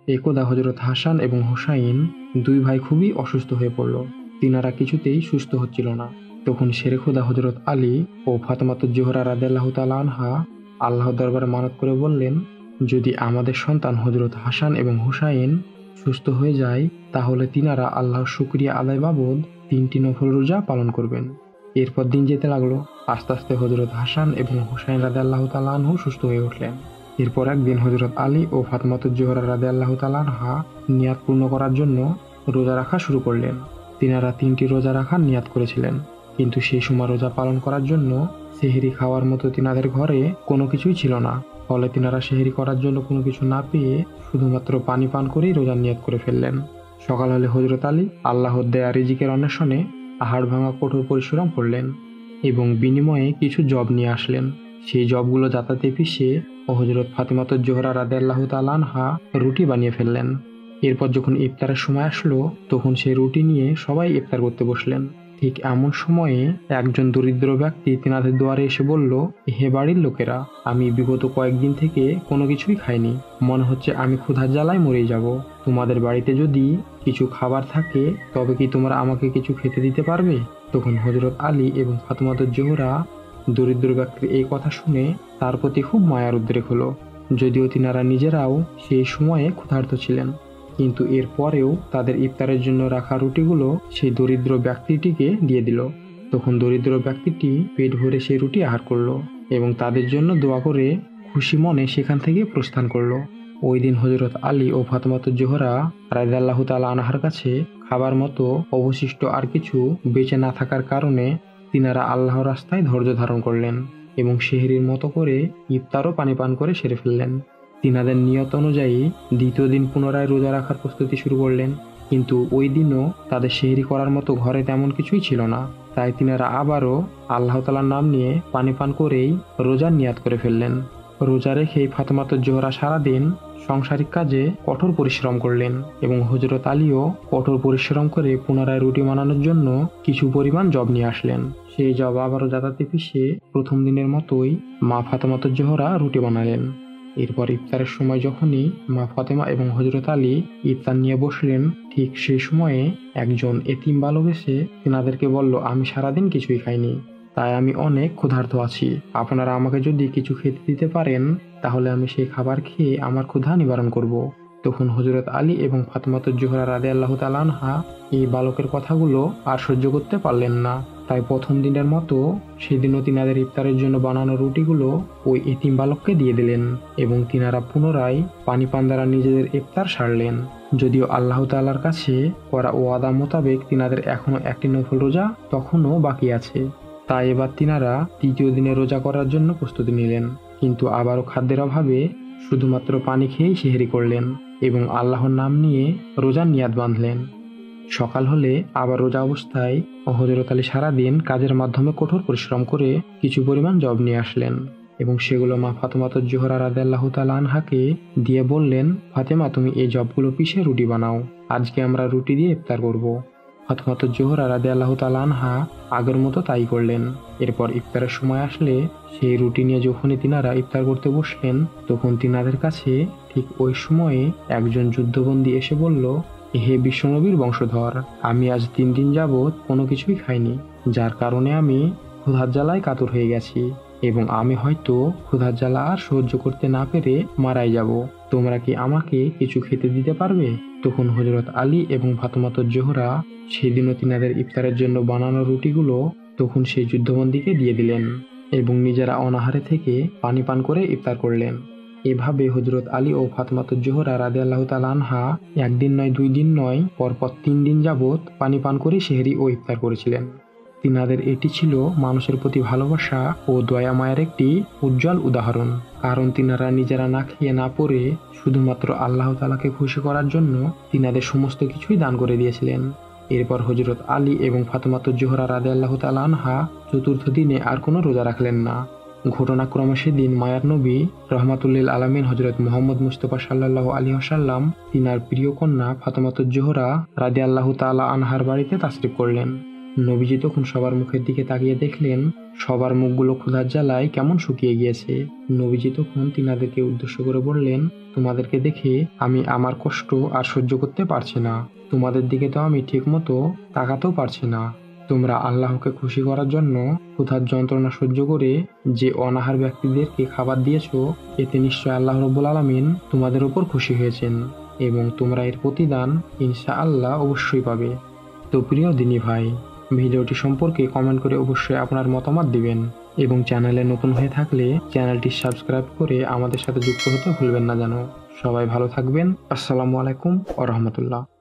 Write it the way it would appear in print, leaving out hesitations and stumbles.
একদা হযরত হাসান এবং হুসাইন দুই ভাই খুবই অসুস্থ হয়ে পড়ল। তিনারা কিছুতেই সুস্থ হচ্ছিল না। তখন শেরে খোদা হযরত আলী ও ফাতেমাতুজ জোহরা রাদিয়াল্লাহু তাআলা আনহা আল্লাহর দরবারে মানত করে বললেন, যদি আমাদের সন্তান হযরত হাসান এবং হুসাইন সুস্থ হয়ে যায় তাহলে তিনারা আল্লাহর শুকরিয়া আদায় বাবদ 3টি নফল রোজা পালন করবেন। এরপর দিন যেতে লাগলো। আস্তে আস্তে হযরত হাসান এবং হুসাইন রাদিয়াল্লাহু তাআলা আনহু সুস্থ হয়ে উঠলেন। এরপর একদিন হযরত আলী ও ফাতেমাতুজ জোহরা রাদিয়াল্লাহু তাআলা আনহা নিয়াত পূর্ণ করার জন্য রোজা রাখা শুরু করলেন। তিনারা 3টি রোজা রাখার নিয়াত করেছিলেন, কিন্তু সেই সময় রোজা পালন করার জন্য সেহরি খাওয়ার মতো তিনাদের ঘরে কোনো কিছুই ছিল না। ফলে তিনারা সেহরি করার জন্য কোনো কিছু না পেয়ে শুধুমাত্র পানি পান করেই রোজার নিয়াত করে ফেললেন। সকাল হলে হযরত আলী আল্লাহর দেয়া রিজিকের অন্বেষণে হাড় ভাঙা কঠোর পরিশ্রম করলেন এবং বিনিময়ে কিছু জব নিয়ে আসলেন। সেই জবগুলো যাতায়াতে পিষে ও হযরত ফাতেমাতুজ জোহরা রাদিয়াল্লাহু তাআলা আনহা রুটি বানিয়ে ফেললেন। এরপর যখন ইফতারের সময় আসলো তখন সেই রুটি নিয়ে সবাই ইফতার করতে বসলেন। ঠিক এমন সময়ে একজন দরিদ্র ব্যক্তি তিনাদের দুয়ারে এসে বলল, হে বাড়ির লোকেরা, আমি বিগত কয়েকদিন থেকে কোনো কিছুই খাইনি। মনে হচ্ছে আমি ক্ষুধার জ্বালায় মরে যাব। তোমাদের বাড়িতে যদি কিছু খাবার থাকে তবে কি তোমরা আমাকে কিছু খেতে দিতে পারবে? তখন হযরত আলী এবং ফাতেমাতুজ জোহরা দরিদ্র ব্যক্তির এই কথা শুনে তার প্রতি খুব মায়ার উদ্রেক হলো। যদিও তিনারা নিজেরাও সেই সময়ে ক্ষুধার্ত ছিলেন, কিন্তু এর পরেও তাদের ইফতারের জন্য রাখা রুটিগুলো সেই দরিদ্র ব্যক্তিটিকে দিয়ে দিল। তখন দরিদ্র ব্যক্তিটি পেট ভরে সেই রুটি আহার করলো এবং তাদের জন্য দোয়া করে খুশি মনে সেখান থেকে প্রস্থান করলো। ওই দিন হযরত আলী ও ফাতেমাতুজ জোহরা রাদিয়াল্লাহু তাআলা আনহার কাছে খাবার মতো অবশিষ্ট আর কিছু বেঁচে না থাকার কারণে তিনারা আল্লাহর রাস্তায় ধৈর্য ধারণ করলেন এবং সেহরির মতো করে ইফতারও পানি পান করে সেরে ফেললেন। তিনাদের নিয়ত অনুযায়ী দ্বিতীয় দিন পুনরায় রোজা রাখার প্রস্তুতি শুরু করলেন, কিন্তু ওই দিনও তাদের সেহরি করার মতো ঘরে তেমন কিছুই ছিল না। তাই তিনারা আবারও আল্লাহ তাআলার নাম নিয়ে পানি পান করেই রোজার নিয়াত করে ফেললেন। রোজা রেখেই ফাতেমাতুজ জোহরা সারাদিন সাংসারিক কাজে কঠোর পরিশ্রম করলেন এবং হযরত আলীও কঠোর পরিশ্রম করে পুনরায় রুটি বানানোর জন্য কিছু পরিমাণ জব নিয়ে আসলেন। সেই জব আবারও যাতায়াতে পিষে প্রথম দিনের মতোই মা ফাতেমাতুজ জোহরা রুটি বানালেন। এরপর ইফতারের সময় যখনই মা ফাতেমা এবং হযরত আলী ইফতার নিয়ে বসলেন, ঠিক সেই সময়ে একজন এতিম বালক এসে তিনাদেরকে বলল, আমি সারাদিন কিছুই খাইনি, তাই আমি অনেক ক্ষুধার্ত আছি। আপনারা আমাকে যদি কিছু খেতে দিতে পারেন তাহলে আমি সেই খাবার খেয়ে আমার ক্ষুধা নিবারণ করব। তখন হযরত আলী এবং ফাতেমাতুজ জোহরা রাদিয়াল্লাহু তাআলা আনহা এই বালকের কথাগুলো আর সহ্য করতে পারলেন না। তাই প্রথম দিনের মতো সেদিনও তিনাদের ইফতারের জন্য বানানো রুটিগুলো ওই এতিম বালককে দিয়ে দিলেন এবং তিনারা পুনরায় পানি পান দ্বারা নিজেদের ইফতার সারলেন। যদিও আল্লাহ তাআলার কাছে করা ওয়াদা মোতাবেক তিনাদের এখনো একটি নফল রোজা তখনও বাকি আছে। তাই এবার তিনারা তৃতীয় দিনে রোজা করার জন্য প্রস্তুতি নিলেন, কিন্তু আবারও খাদ্যের অভাবে শুধুমাত্র পানি খেয়েই সেহরি করলেন এবং আল্লাহর নাম নিয়ে রোজার নিয়াত বাঁধলেন। সকাল হলে আবার রোজা অবস্থায় হযরত আলী সারাদিন কাজের মাধ্যমে কঠোর পরিশ্রম করে কিছু পরিমাণ জব নিয়ে আসলেন এবং সেগুলো মা ফাতেমাতুজ জোহরা রাদিয়াল্লাহু তাআলা আনহাকে দিয়ে বললেন, ফাতেমা, তুমি এই জবগুলো পিষে রুটি বানাও, আজকে আমরা রুটি দিয়ে ইফতার করব। ফাতেমাতুজ জোহরা রাদিয়াল্লাহু তাআলা আনহা আগের মতো তাই করলেন। এরপর ইফতারের সময় আসলে সেই রুটি নিয়ে যখনই তিনারা ইফতার করতে বসলেন তখন তিনাদের কাছে ঠিক ওই সময়ে একজন যুদ্ধবন্দী এসে বলল, হে বিশ্বনবীর বংশধর, আমি আজ 3 দিন যাবৎ কোনো কিছুই খাইনি, যার কারণে আমি ক্ষুধার জ্বালায় কাতর হয়ে গেছি এবং আমি হয়তো ক্ষুধার জ্বালা আর সহ্য করতে না পেরে মারাই যাব। তোমরা কি আমাকে কিছু খেতে দিতে পারবে? তখন হযরত আলী এবং ফাতেমাতুজ জোহরা সেদিনও তিনাদের ইফতারের জন্য বানানো রুটিগুলো তখন সেই যুদ্ধবন্দীকে দিয়ে দিলেন এবং নিজেরা অনাহারে থেকে পানি পান করে ইফতার করলেন। এভাবে হযরত আলী ও ফাতেমাতুজ জোহরা রাদিয়াল্লাহু তাআলা আনহা একদিন নয়, 2 দিন নয়, পরপর 3 দিন যাবৎ পানি পান করে সেহরি ও ইফতার করেছিলেন। তিনাদের এটি ছিল মানুষের প্রতি ভালোবাসা ও দয়া মায়ের একটি উজ্জ্বল উদাহরণ, কারণ তিনারা নিজেরা না খেয়ে না পড়ে শুধুমাত্র আল্লাহ তাআলাকে খুশি করার জন্য তিনাদের সমস্ত কিছুই দান করে দিয়েছিলেন। এরপর হযরত আলী এবং ফাতেমাতুজ জোহরা রাদিয়াল্লাহু তাআলা আনহা চতুর্থ দিনে আর কোনো রোজা রাখলেন না। ঘটনাক্রমে সেদিন মায়ার নবী রহমাতুল্লিল আলামিন হযরত মুহাম্মদ মুস্তাফা সাল্লাল্লাহু আলাইহি ওয়াসাল্লাম তিনার প্রিয় কন্যা ফাতেমাতুজ জোহরা রাদিয়াল্লাহু তাআলা আনহার বাড়িতে তাশরিফ করলেন। নবীজি তখন সবার মুখের দিকে তাকিয়ে দেখলেন সবার মুখগুলো ক্ষুধার জ্বালায় কেমন শুকিয়ে গিয়েছে। নবীজি তখন তিনাদেরকে উদ্দেশ্য করে বললেন, তোমাদেরকে দেখে আমি আমার কষ্ট আর সহ্য করতে পারছি না। তোমাদের দিকে তো আমি ঠিক মতো তাকাতেও পারছি না। তোমরা আল্লাহকে খুশি করার জন্য ক্ষুধার যন্ত্রণা সহ্য করে যে অনাহার ব্যক্তিদেরকে খাবার দিয়েছো, এতে নিশ্চয় আল্লাহ রব্বুল আলামিন তোমাদের উপর খুশি হয়েছেন এবং তোমরা এর প্রতিদান ইনশাআল্লাহ অবশ্যই পাবে। তো প্রিয় দিনী ভাই, ভিডিওটি সম্পর্কে কমেন্ট করে অবশ্যই আপনার মতামত দিবেন এবং চ্যানেলে নতুন হয়ে থাকলে চ্যানেলটি সাবস্ক্রাইব করে আমাদের সাথে যুক্ত হতে ভুলবেন না যেন। সবাই ভালো থাকবেন। আসসালামু আলাইকুম ওয়া রাহমাতুল্লাহ।